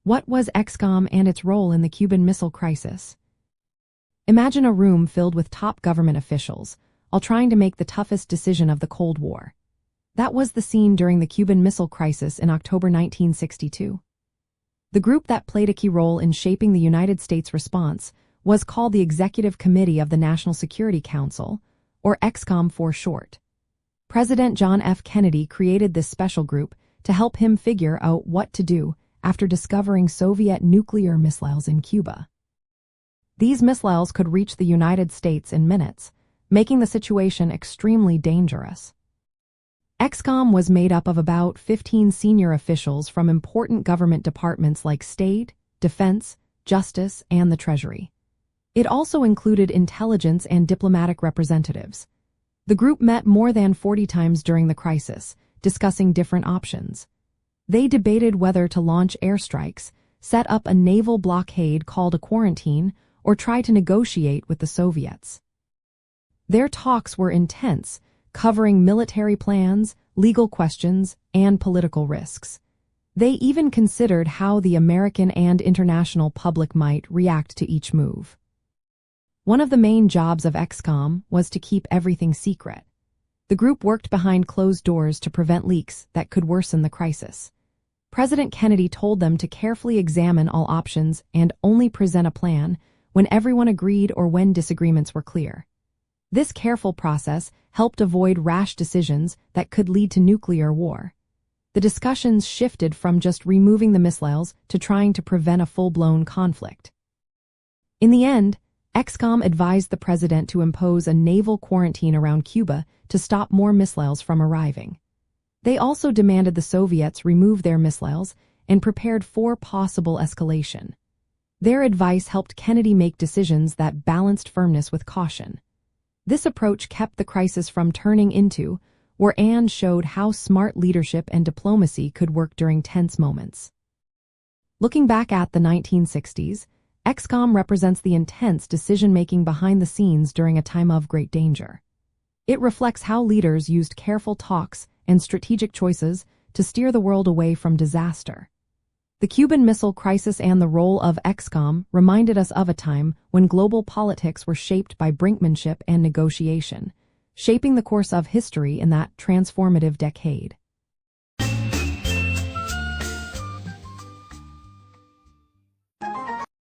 What was ExComm and its role in the Cuban Missile Crisis? Imagine a room filled with top government officials, all trying to make the toughest decision of the Cold War. That was the scene during the Cuban Missile Crisis in October 1962. The group that played a key role in shaping the United States response was called the Executive Committee of the National Security Council, or ExComm for short. President John F. Kennedy created this special group to help him figure out what to do after discovering Soviet nuclear missiles in Cuba. These missiles could reach the United States in minutes, making the situation extremely dangerous. ExComm was made up of about 15 senior officials from important government departments like State, Defense, Justice, and the Treasury. It also included intelligence and diplomatic representatives. The group met more than 40 times during the crisis, discussing different options. They debated whether to launch airstrikes, set up a naval blockade called a quarantine, or try to negotiate with the Soviets. Their talks were intense, covering military plans, legal questions, and political risks. They even considered how the American and international public might react to each move. One of the main jobs of ExComm was to keep everything secret. The group worked behind closed doors to prevent leaks that could worsen the crisis. President Kennedy told them to carefully examine all options and only present a plan when everyone agreed or when disagreements were clear. This careful process helped avoid rash decisions that could lead to nuclear war. The discussions shifted from just removing the missiles to trying to prevent a full-blown conflict. In the end, ExComm advised the president to impose a naval quarantine around Cuba to stop more missiles from arriving. They also demanded the Soviets remove their missiles and prepared for possible escalation. Their advice helped Kennedy make decisions that balanced firmness with caution. This approach kept the crisis from turning into war and showed how smart leadership and diplomacy could work during tense moments. Looking back at the 1960s, ExComm represents the intense decision-making behind the scenes during a time of great danger. It reflects how leaders used careful talks and strategic choices to steer the world away from disaster. The Cuban Missile Crisis and the role of ExComm reminded us of a time when global politics were shaped by brinkmanship and negotiation, shaping the course of history in that transformative decade.